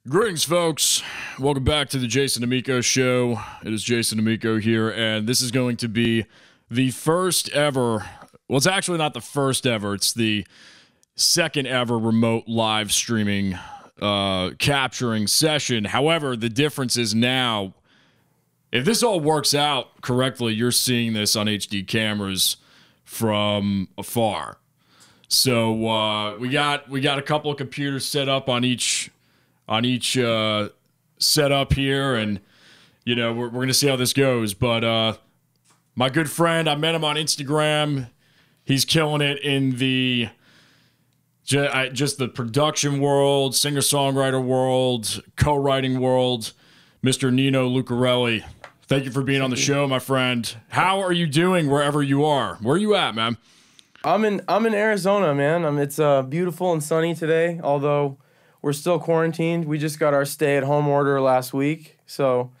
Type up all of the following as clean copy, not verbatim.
Greetings, folks. Welcome back to the Jason Damico Show. It is Jason Damico here, and this is going to be the first ever, well, it's actually not the first ever, it's the second ever remote live streaming capturing session. However, the difference is now, if this all works out correctly, you're seeing this on HD cameras from afar. So we got a couple of computers set up on each setup here, and we're gonna see how this goes. But my good friend, I met him on Instagram. He's killing it in the just the production world, singer-songwriter world, co-writing world. Mr. Nino Lucarelli, thank you for being on the show, my friend. How are you doing wherever you are? Where are you at, man? I'm in Arizona, man. It's beautiful and sunny today, although we're still quarantined. We just got our stay-at-home order last week, so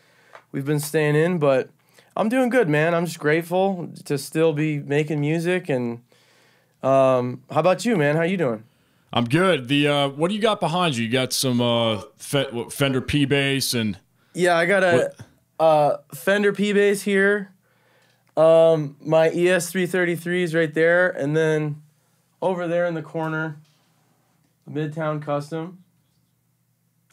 we've been staying in, but I'm doing good, man. I'm just grateful to still be making music. And how about you, man? How you doing? I'm good. What do you got behind you? You got some Fender P-Bass and... Yeah, I got a Fender P-Bass here. My ES333 is right there, and then over there in the corner, Midtown Custom.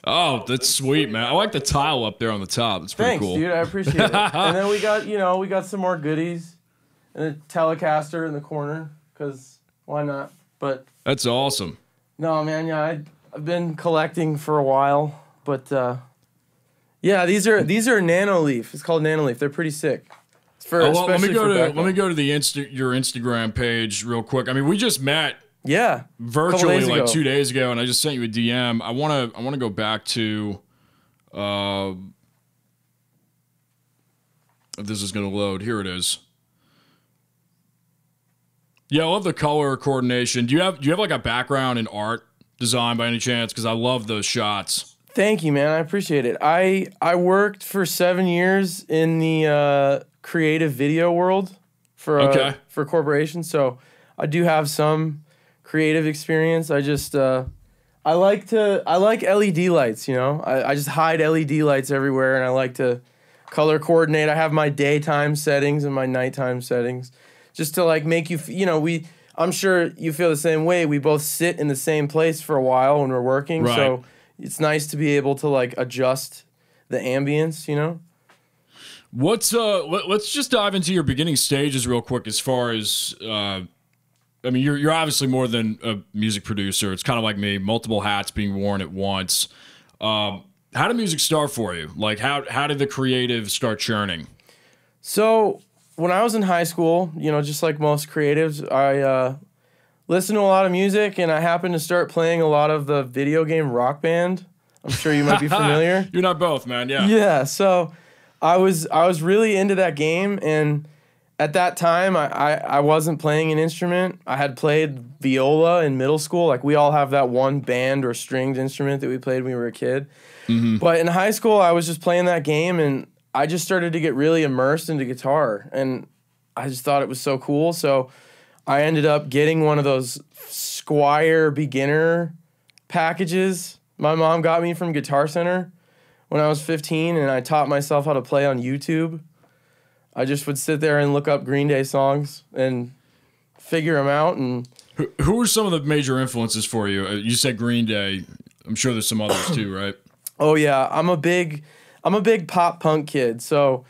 Oh, that's sweet, man. I like the tile up there on the top. It's pretty Thanks, cool. dude. I appreciate it. And then we got some more goodies, and a Telecaster in the corner, because why not? But that's awesome. No, man. Yeah, I've been collecting for a while, but yeah, these are Nano Leaf. It's called Nano Leaf. They're pretty sick. Let me go to your Instagram page real quick. I mean, we just met. Yeah, virtually like 2 days ago, and I just sent you a DM. I want to go back to if this is going to load. Here it is. Yeah, I love the color coordination. Do you have like a background in art design by any chance? Because I love those shots. Thank you, man. I appreciate it. I worked for 7 years in the creative video world for corporations, so I do have some creative experience. I just I like LED lights, I just hide LED lights everywhere, and I like to color coordinate. I have my daytime settings and my nighttime settings just to like make you I'm sure you feel the same way. We both sit in the same place for a while when we're working, right. So it's nice to be able to like adjust the ambience, Let's just dive into your beginning stages real quick as far as I mean, you're obviously more than a music producer. It's kind of like me, multiple hats being worn at once. How did music start for you? Like, how did the creative start churning? So when I was in high school, just like most creatives, I listened to a lot of music, and I happened to start playing a lot of the video game Rock Band. I'm sure you might be familiar. You're not both, man. Yeah. Yeah. So I was really into that game, and at that time, I wasn't playing an instrument. I had played viola in middle school. Like, we all have that one band or stringed instrument that we played when we were a kid. Mm-hmm. But in high school, I was just playing that game, and I just started to get really immersed into guitar. And I just thought it was so cool. So I ended up getting one of those Squire beginner packages my mom got me from Guitar Center when I was 15, and I taught myself how to play on YouTube. I just would sit there and look up Green Day songs and figure them out. And who were some of the major influences for you? You said Green Day. I'm sure there's some others too, right? Oh yeah, I'm a big pop punk kid. So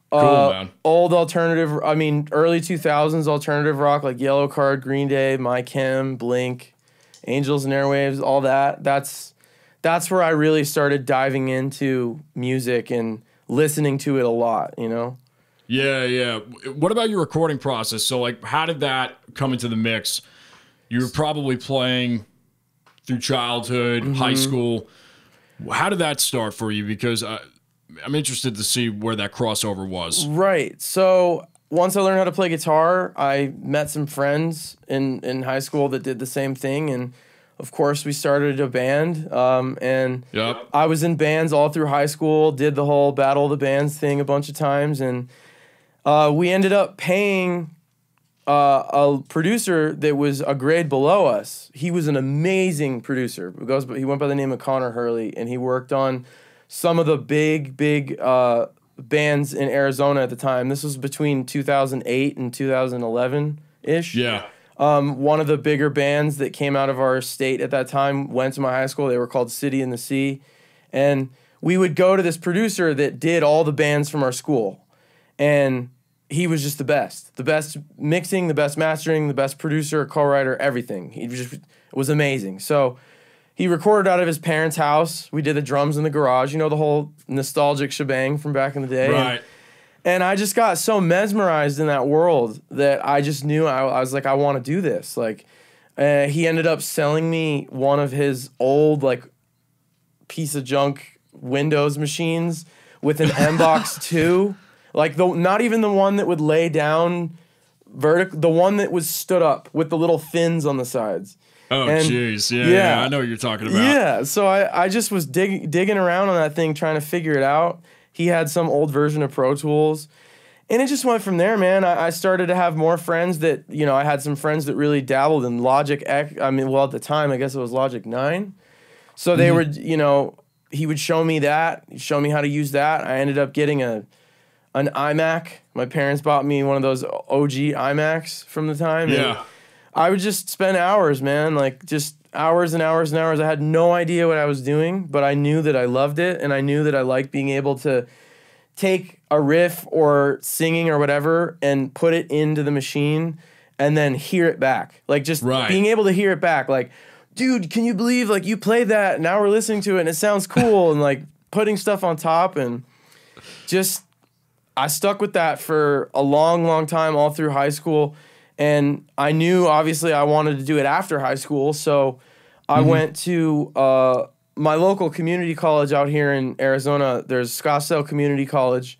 cool, man. Old alternative. I mean, early 2000s alternative rock like Yellow Card, Green Day, My Chem, Blink, Angels and Airwaves, all that. That's where I really started diving into music and listening to it a lot. Yeah. What about your recording process? So, like, how did that come into the mix? You were probably playing through childhood, high school. How did that start for you? Because I'm interested to see where that crossover was. Right. So once I learned how to play guitar, I met some friends in high school that did the same thing, and of course we started a band. And yep. I was in bands all through high school. Did the whole Battle of the Bands thing a bunch of times, and we ended up paying a producer that was a grade below us. He was an amazing producer. He went by the name of Connor Hurley, and he worked on some of the big bands in Arizona at the time. This was between 2008 and 2011-ish. Yeah. One of the bigger bands that came out of our state at that time went to my high school. They were called City in the Sea. And we would go to this producer that did all the bands from our school. And he was just the best mixing, the best mastering, the best producer, co-writer, everything. He just was amazing. So he recorded out of his parents' house. We did the drums in the garage, you know, the whole nostalgic shebang from back in the day. Right. And I just got so mesmerized in that world that I just knew I was like, I want to do this. Like, he ended up selling me one of his old, like, piece of junk Windows machines with an MBox 2. Like, not even the one that would lay down vertical, the one that was stood up with the little fins on the sides. Oh, jeez. Yeah, I know what you're talking about. Yeah, so I just was digging around on that thing, trying to figure it out. He had some old version of Pro Tools. And it just went from there, man. I started to have more friends that, you know, I had some friends that really dabbled in Logic X. I mean, well, at the time, I guess it was Logic 9. So they would, you know, he would show me that. He'd show me how to use that. I ended up getting an iMac. My parents bought me one of those OG iMacs from the time. Yeah. I would just spend hours, man, like just hours and hours and hours. I had no idea what I was doing, but I knew that I loved it, and I knew that I liked being able to take a riff or singing or whatever and put it into the machine and then hear it back. Like just being able to hear it back. Like, dude, can you believe like you played that? Now we're listening to it and it sounds cool, and like putting stuff on top, and just I stuck with that for a long, long time all through high school. And I knew, obviously, I wanted to do it after high school, so I went to my local community college out here in Arizona. There's Scottsdale Community College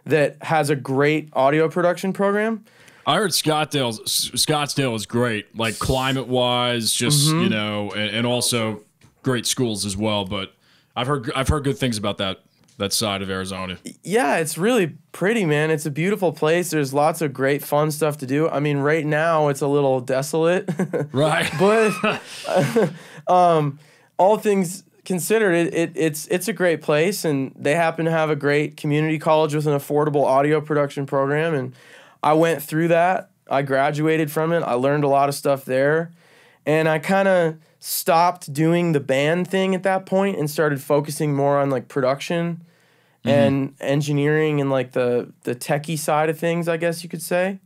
that has a great audio production program. I heard Scottsdale is great, like climate-wise, just, you know, and also great schools as well. But I've heard good things about that side of Arizona. Yeah, it's really pretty, man. It's a beautiful place. There's lots of great fun stuff to do. I mean, right now it's a little desolate. Right. But all things considered, it's a great place, and they happen to have a great community college with an affordable audio production program, and I went through that. I graduated from it. I learned a lot of stuff there, and I kind of stopped doing the band thing at that point and started focusing more on like production and engineering and like the techie side of things, I guess you could say.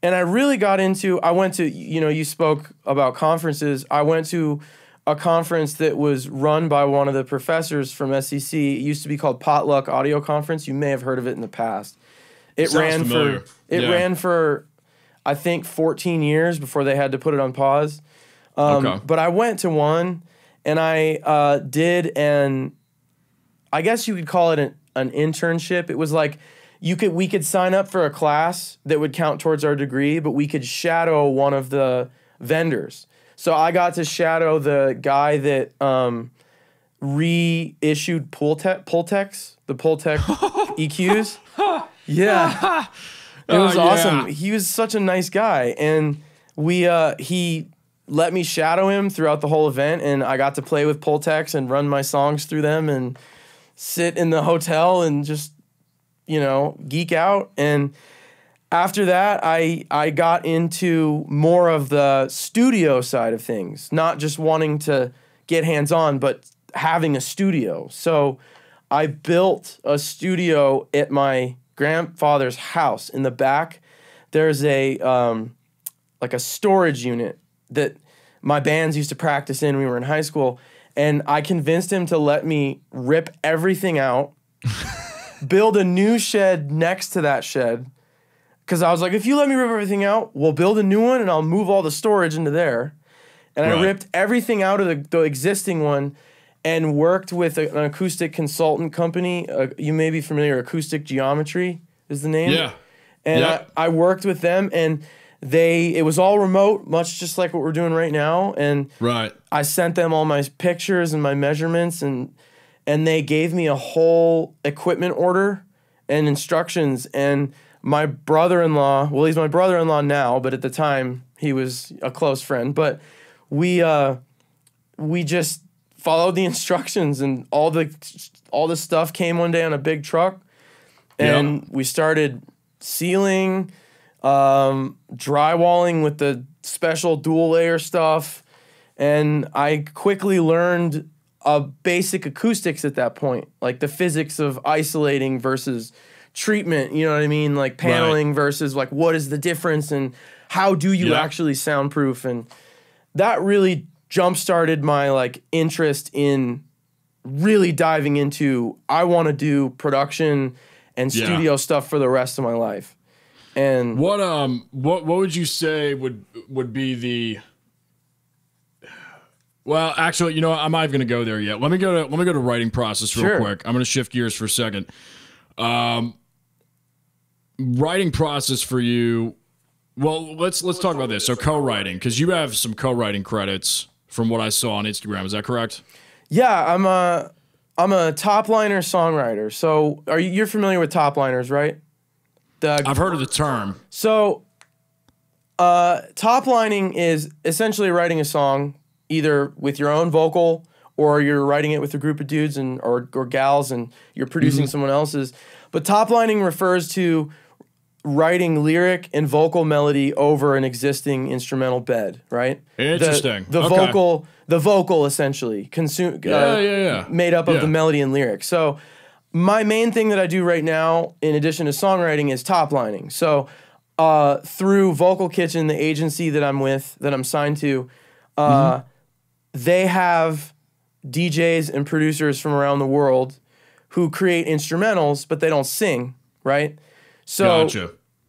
And I really got into, I went to, you know, you spoke about conferences. I went to a conference that was run by one of the professors from SEC. It used to be called Potluck Audio Conference. You may have heard of it in the past. It ran for I think 14 years before they had to put it on pause. But I went to one, and I did I guess you could call it an internship. It was like we could sign up for a class that would count towards our degree, but we could shadow one of the vendors. So I got to shadow the guy that reissued Pultecs, the Pultec EQs. Yeah. It was awesome. He was such a nice guy, and he let me shadow him throughout the whole event, and I got to play with Pultecs and run my songs through them and sit in the hotel and just, you know, geek out. And after that, I got into more of the studio side of things, not just wanting to get hands-on, but having a studio. So I built a studio at my grandfather's house. In the back, there's a like a storage unit that my bands used to practice in when we were in high school. And I convinced him to let me rip everything out, build a new shed next to that shed. Because I was like, if you let me rip everything out, we'll build a new one and I'll move all the storage into there. And I ripped everything out of the existing one and worked with an acoustic consultant company. You may be familiar, Acoustic Geometry is the name. Yeah. And I worked with them, and it was all remote, much just like what we're doing right now. And I sent them all my pictures and my measurements, and they gave me a whole equipment order and instructions. And my brother-in-law, well, he's my brother-in-law now, but at the time he was a close friend. But we just followed the instructions, and all the stuff came one day on a big truck, and we started sealing, drywalling with the special dual layer stuff, and I quickly learned basic acoustics at that point, like the physics of isolating versus treatment, you know what I mean? Like paneling versus like what is the difference and how do you actually soundproof? And that really jump-started my like interest in really diving into, I want to do production and studio stuff for the rest of my life. And what would you say would be the, well, actually, you know what? I'm not even going to go there yet. Let me go to writing process real quick. I'm going to shift gears for a second. Writing process for you. Well, let's talk about this. So co-writing, because you have some co-writing credits from what I saw on Instagram. Is that correct? Yeah, I'm a top liner songwriter. So you're familiar with top liners, right? I've heard of the term. So top lining is essentially writing a song either with your own vocal or you're writing it with a group of dudes or gals and you're producing someone else's. But top lining refers to writing lyric and vocal melody over an existing instrumental bed, right? Interesting. The vocal essentially made up of the melody and lyric. So my main thing that I do right now, in addition to songwriting, is top lining. So through Vocal Kitchen, the agency that I'm with, that I'm signed to, they have DJs and producers from around the world who create instrumentals, but they don't sing, right? So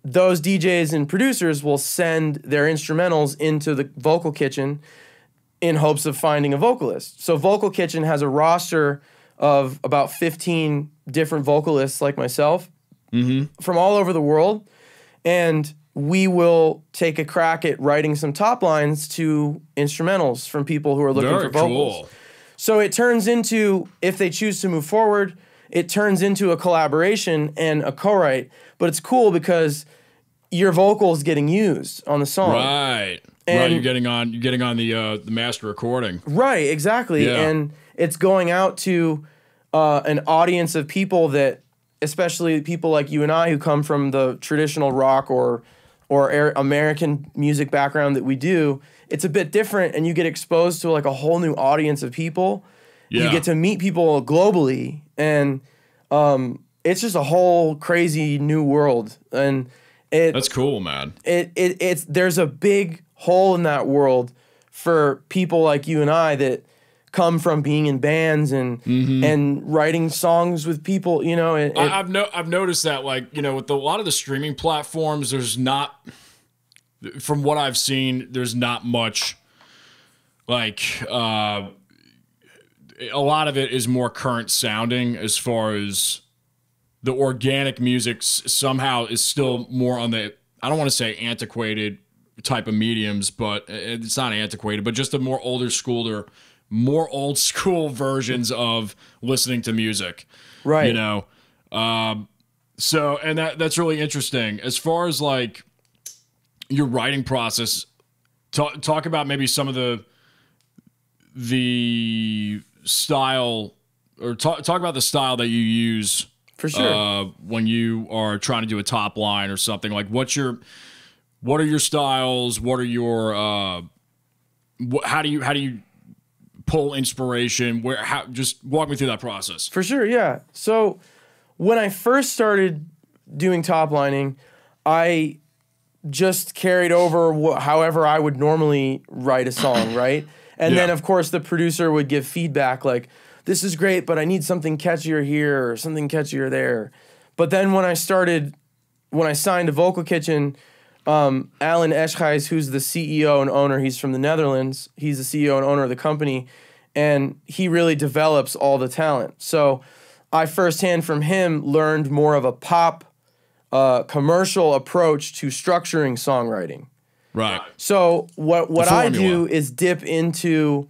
those DJs and producers will send their instrumentals into the Vocal Kitchen in hopes of finding a vocalist. So Vocal Kitchen has a roster of about 15 different vocalists like myself from all over the world, and we will take a crack at writing some top lines to instrumentals from people who are looking for vocals. Cool. So it turns into, if they choose to move forward, it turns into a collaboration and a co-write. But it's cool because your vocals getting used on the song. Right. And you're getting on the master recording. Right, exactly. Yeah. And it's going out to an audience of people that, especially people like you and I who come from the traditional rock or American music background that we do. It's a bit different, and you get exposed to like a whole new audience of people. Yeah. You get to meet people globally, and it's just a whole crazy new world. And that's cool, man. It's there's a big hole in that world for people like you and I that come from being in bands and writing songs with people. You know, I've noticed that, like, you know, with a lot of the streaming platforms, there's not. From what I've seen, there's not much, like, a lot of it is more current sounding as far as the organic music somehow is still more on the, I don't want to say antiquated type of mediums, but it's not antiquated, but just a more old school versions of listening to music. Right. You know? So, and that's really interesting. As far as like, your writing process, talk about maybe some of the style, or talk about the style that you use for sure when you are trying to do a top line or something. Like, what are your styles? What are your how do you pull inspiration? Just walk me through that process. For sure, yeah. So when I first started doing top lining, I just carried over however I would normally write a song, right? And then, of course, the producer would give feedback like, this is great, but I need something catchier here or something catchier there. But then when I signed to Vocal Kitchen, Alan Eschijs, who's the CEO and owner, he's from the Netherlands. He's the CEO and owner of the company, and he really develops all the talent. So I firsthand from him learned more of a pop commercial approach to structuring songwriting. Right. So what I do is dip into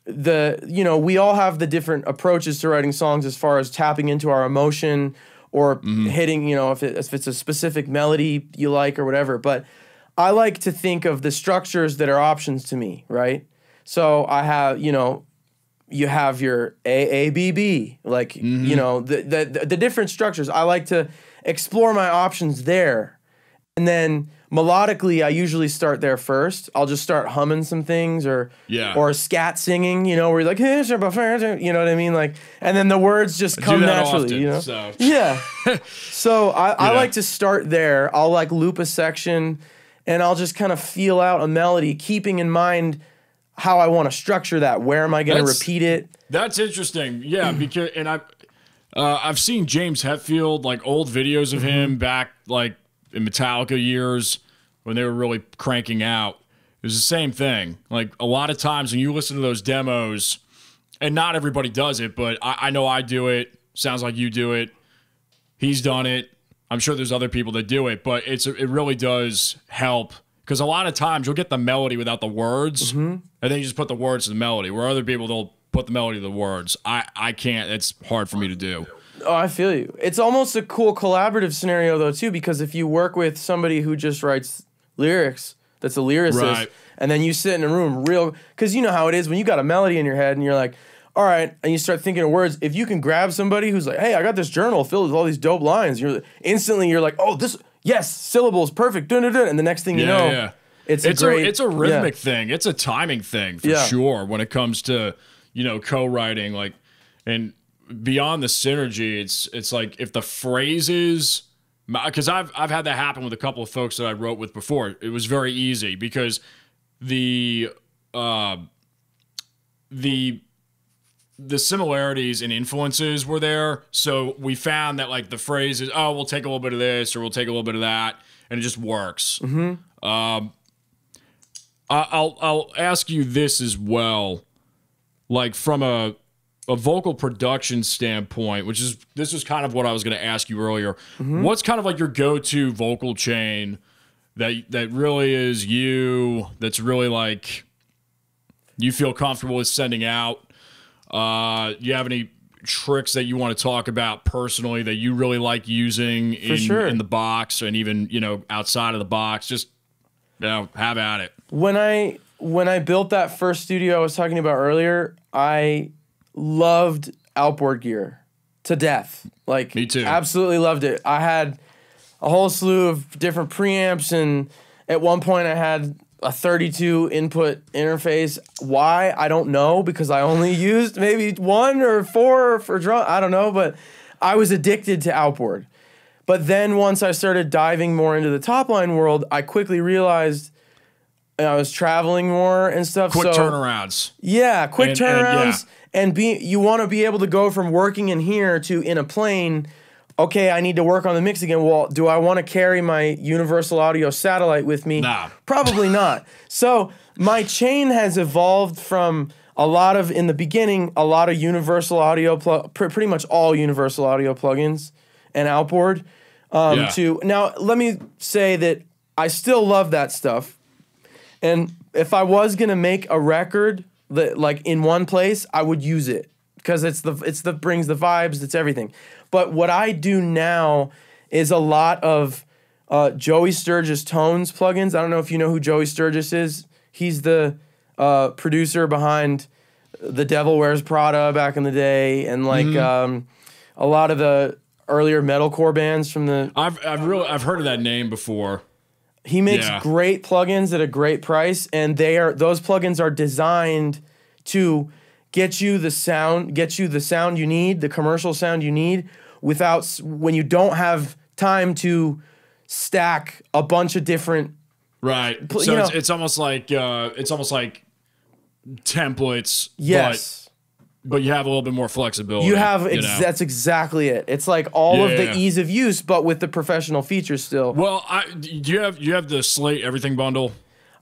we all have the different approaches to writing songs as far as tapping into our emotion or hitting, you know, if it's a specific melody you like or whatever. But I like to think of the structures that are options to me, right? So I have, you know, you have your AABB, like, you know, the different structures. I like to explore my options there. And then melodically, I usually start there first. I'll just start humming some things or scat singing, you know, where you're like, hey, you know what I mean? Like, and then the words just come naturally, often, you know? So. Yeah. So I like to start there. I'll like loop a section and I'll just kind of feel out a melody, keeping in mind how I want to structure that. Where am I going to repeat it? That's interesting. Yeah, because I've seen James Hetfield, like old videos of him back like in Metallica years when they were really cranking out. It was the same thing. Like a lot of times when you listen to those demos, and not everybody does it, but I know I do it. Sounds like you do it. He's done it. I'm sure there's other people that do it, but it really does help because a lot of times you'll get the melody without the words, and then you just put the words to the melody, where other people, they'll put the melody to the words. I can't. It's hard for me to do. Oh, I feel you. It's almost a cool collaborative scenario, though, too, because if you work with somebody who just writes lyrics, that's a lyricist, and then you sit in a room because you know how it is when you got a melody in your head and you're like, all right, and you start thinking of words. If you can grab somebody who's like, hey, I got this journal filled with all these dope lines, you're like, oh, yes, syllables, perfect, dun, dun, dun. And the next thing you know, it's a rhythmic thing. It's a timing thing for sure when it comes to, you know, co-writing, like, and beyond the synergy, it's like if the phrases, because I've had that happen with a couple of folks that I wrote with before. It was very easy because the similarities and influences were there. So we found that like the phrases, oh, we'll take a little bit of this or we'll take a little bit of that, and it just works. I'll ask you this as well, like from a vocal production standpoint, this is kind of what I was going to ask you earlier. What's kind of like your go-to vocal chain that really is you, that's really like you feel comfortable with sending out? You have any tricks that you want to talk about personally that you really like using in the box and even, you know, outside of the box? Just, you know, have at it. When I built that first studio I was talking about earlier, I loved outboard gear to death. Like, me too. Absolutely loved it. I had a whole slew of different preamps, and at one point I had a 32 input interface. Why? I don't know, because I only used maybe 1 or 4 for drum. I don't know, but I was addicted to outboard. But then once I started diving more into the top line world, I quickly realized I was traveling more and stuff. Quick turnarounds. Yeah, quick turnarounds. And you want to be able to go from working in here to in a plane. Okay, I need to work on the mix again. Well, do I want to carry my Universal Audio satellite with me? Nah. Probably not. So my chain has evolved from in the beginning, a lot of Universal Audio, pretty much all Universal Audio plugins and outboard. To now, let me say that I still love that stuff. And if I was gonna make a record that like in one place, I would use it because it's the brings the vibes, it's everything. But what I do now is a lot of Joey Sturgis Tones plugins. I don't know if you know who Joey Sturgis is. He's the producer behind The Devil Wears Prada back in the day, and like a lot of the earlier metalcore bands from the. I've heard of that name before. He makes great plugins at a great price, and those plugins are designed to get you the sound you need, the commercial sound you need, when you don't have time to stack a bunch of different. Right. So it's almost like templates. Yes. But you have a little bit more flexibility. That's exactly it. It's like all of the ease of use, but with the professional features still. Well, you have the Slate Everything bundle?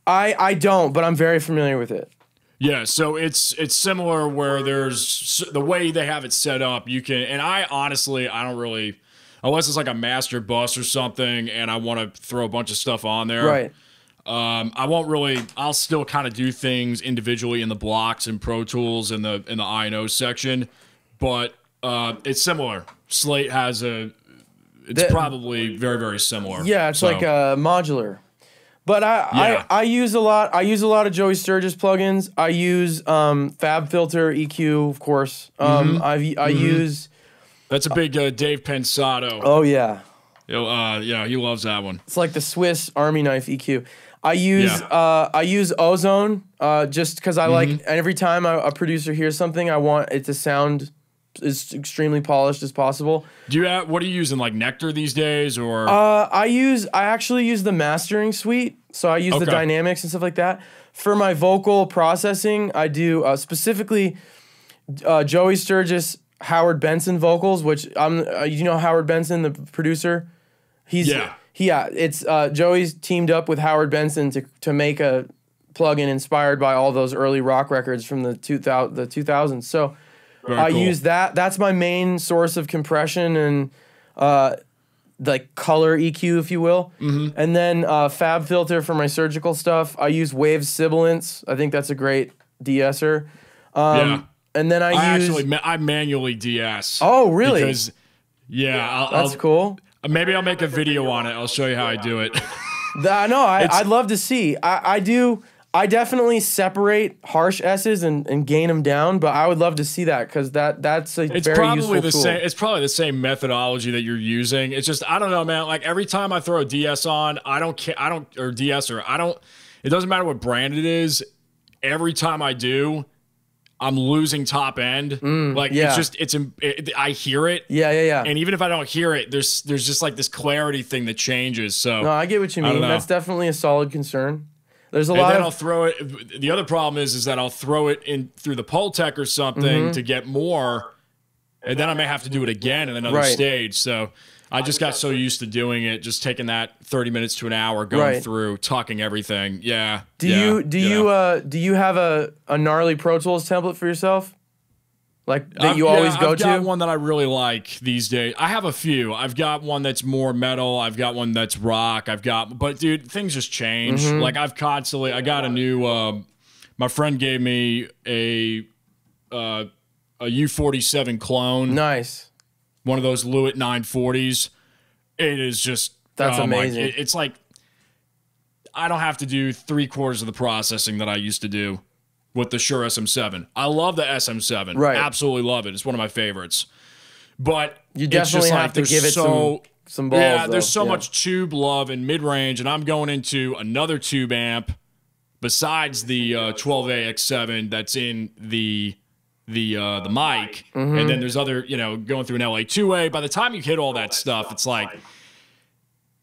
I don't, but I'm very familiar with it. Yeah, so it's similar where there's the way they have it set up. You can, and I don't really, unless it's like a master bus or something, and I want to throw a bunch of stuff on there. Right. I'll still kind of do things individually in the blocks and Pro Tools in the I&O section, but it's similar. Slate has it's probably very, very similar. Yeah, it's like a modular. But I use a lot. I use a lot of Joey Sturgis plugins. I use Fab Filter EQ, of course. I use. That's a big Dave Pensato. Oh yeah. Yeah, he loves that one. It's like the Swiss Army knife EQ. I use Ozone just because I like. And every time a producer hears something, I want it to sound as extremely polished as possible. What are you using, like Nectar these days, or? I actually use the mastering suite, so I use the dynamics and stuff like that. For my vocal processing, I do specifically Joey Sturgis, Howard Benson vocals, which you know Howard Benson, the producer. It's Joey's teamed up with Howard Benson to make a plugin inspired by all those early rock records from the 2000s. So. I use that. That's my main source of compression and like color EQ, if you will. And then Fab Filter for my surgical stuff. I use Waves Sibilance. I think that's a great de-esser. And then I manually de-ess. Oh, really? Because that's cool. Maybe I'll make a video on it. I'll show you how I do it. I'd love to see. I definitely separate harsh S's and gain them down, but I would love to see that because that's a very useful tool. It's probably the same methodology that you're using. It's just I don't know, man. Like every time I throw a DS on, or de-esser. It doesn't matter what brand it is. Every time I do, I'm losing top end. I hear it. Yeah. And even if I don't hear it, there's just like this clarity thing that changes. So no, I get what you mean. That's definitely a solid concern. There's a lot. Then I'll throw it. The other problem is that I'll throw it in through the Pultec or something to get more, and then I may have to do it again in another stage. So I just got so used to doing it, just taking that 30 minutes to an hour, going through, talking everything. Yeah. Do you have a gnarly Pro Tools template for yourself? Like that you always go to? I've got one that I really like these days. I have a few. I've got one that's more metal. I've got one that's rock. But dude, things just change. Like I got a new, my friend gave me a U47 clone. Nice. One of those Lewitt 940s. It is just, that's amazing. It's like, I don't have to do 3/4 of the processing that I used to do with the Shure SM7. I love the SM7. Right. Absolutely love it. It's one of my favorites. But you definitely have to give it some balls. Yeah, there's so much tube love and mid-range, and I'm going into another tube amp besides the 12AX7 that's in the mic. And then there's other, going through an LA2A. By the time you hit all that stuff, it's like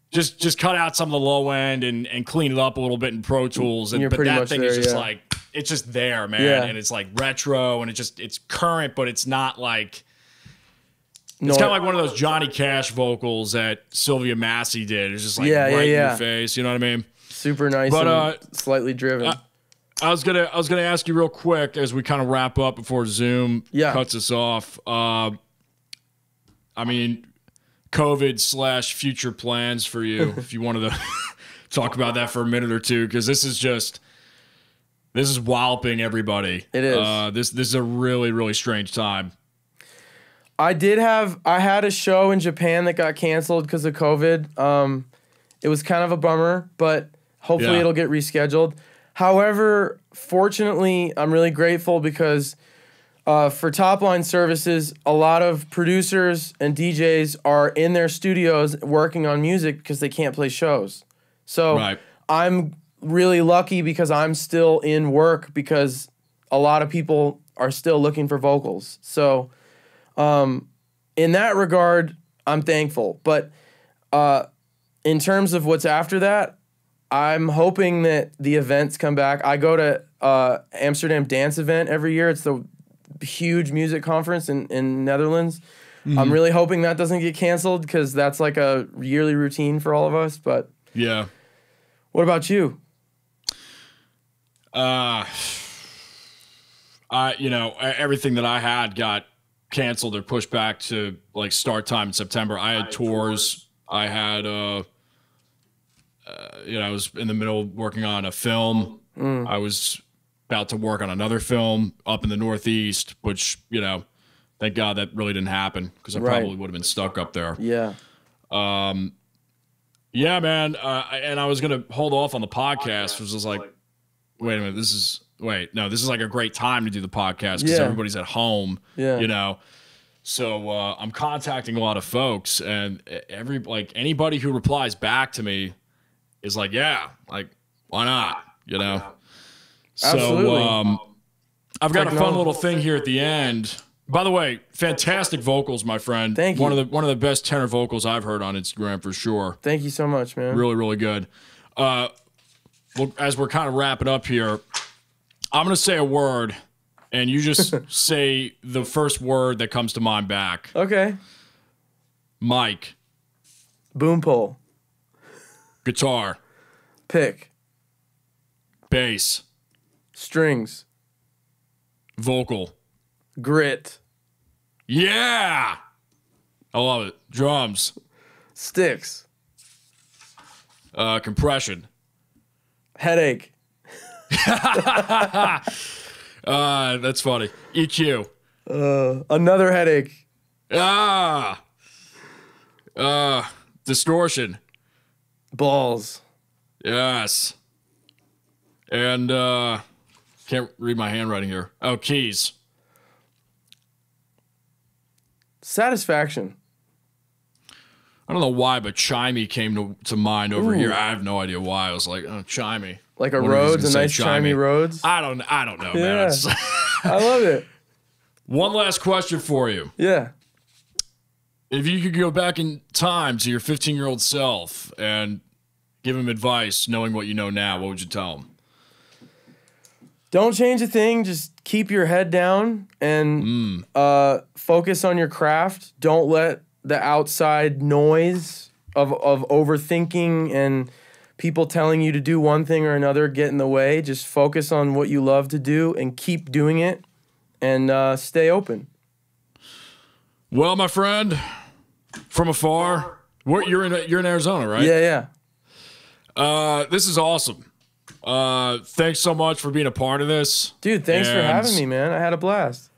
just cut out some of the low end and clean it up a little bit in Pro Tools. But that thing is just like, it's just there, man. Yeah. And it's like retro and it's current, but it's not like, it's kind of like one of those Johnny Cash vocals that Sylvia Massey did. It's just like in your face. You know what I mean? Super nice, but slightly driven. I was gonna ask you real quick as we kind of wrap up before Zoom cuts us off. I mean, COVID / future plans for you, if you wanted to talk about that for a minute or two, because this is walloping everybody. It is. This is a really, really strange time. I had a show in Japan that got canceled because of COVID. It was kind of a bummer, but hopefully it'll get rescheduled. However, fortunately, I'm really grateful because for Top Line Services, a lot of producers and DJs are in their studios working on music because they can't play shows. So I'm really lucky because I'm still in work because a lot of people are still looking for vocals. So in that regard, I'm thankful. But in terms of what's after that, I'm hoping that the events come back. I go to Amsterdam Dance Event every year. It's the huge music conference in Netherlands. I'm really hoping that doesn't get canceled because that's like a yearly routine for all of us. But yeah. What about you? Everything that I had got canceled or pushed back to like start time in September. I had tours. I had I was in the middle working on a film. I was about to work on another film up in the Northeast, which, thank God that really didn't happen because I probably would have been stuck up there. Yeah. Yeah, man. And I was gonna hold off on the podcast. Was just like, wait a minute. This is like a great time to do the podcast because everybody's at home. Yeah. You know. So I'm contacting a lot of folks, and anybody who replies back to me is like, yeah, like why not? You know. Absolutely. So I've got a fun little thing here at the end. By the way, fantastic vocals, my friend. Thank you. One of the best tenor vocals I've heard on Instagram for sure. Thank you so much, man. Really, really good. Well, as we're kind of wrapping up here, I'm going to say a word, and you just say the first word that comes to mind back. Okay. Mic. Boom pole. Guitar. Pick. Bass. Strings. Vocal. Grit. Yeah! I love it. Drums. Sticks. Compression. Headache. That's funny. EQ. Another headache. Distortion. Balls. Yes. And can't read my handwriting here. Oh, keys. Satisfaction. I don't know why, but chimey came to mind over here. I have no idea why. I was like, oh, chimey. Like a Rhodes, a nice chimey Rhodes. I don't know, Yeah. man. I love it. One last question for you. Yeah. If you could go back in time to your 15-year-old self and give him advice, knowing what you know now, what would you tell him? Don't change a thing. Just keep your head down and focus on your craft. Don't let the outside noise of overthinking and people telling you to do one thing or another get in the way. Just focus on what you love to do and keep doing it and stay open. Well, my friend, from afar, you're in Arizona, right? Yeah, yeah. This is awesome. Thanks so much for being a part of this. Dude, thanks for having me, man. I had a blast.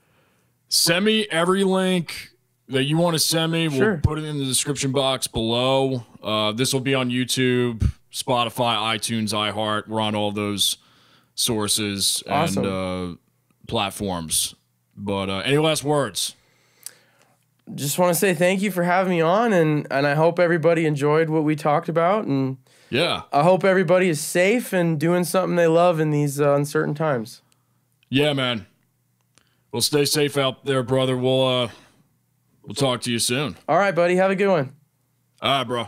Send me every link that you want to send me. Sure. We'll put it in the description box below. This will be on YouTube, Spotify, iTunes, iHeart. We're on all those sources and platforms. But any last words? Just want to say thank you for having me on, and I hope everybody enjoyed what we talked about, and yeah, I hope everybody is safe and doing something they love in these uncertain times. Yeah, man. Well, stay safe out there, brother. We'll talk to you soon. All right, buddy. Have a good one. All right, bro.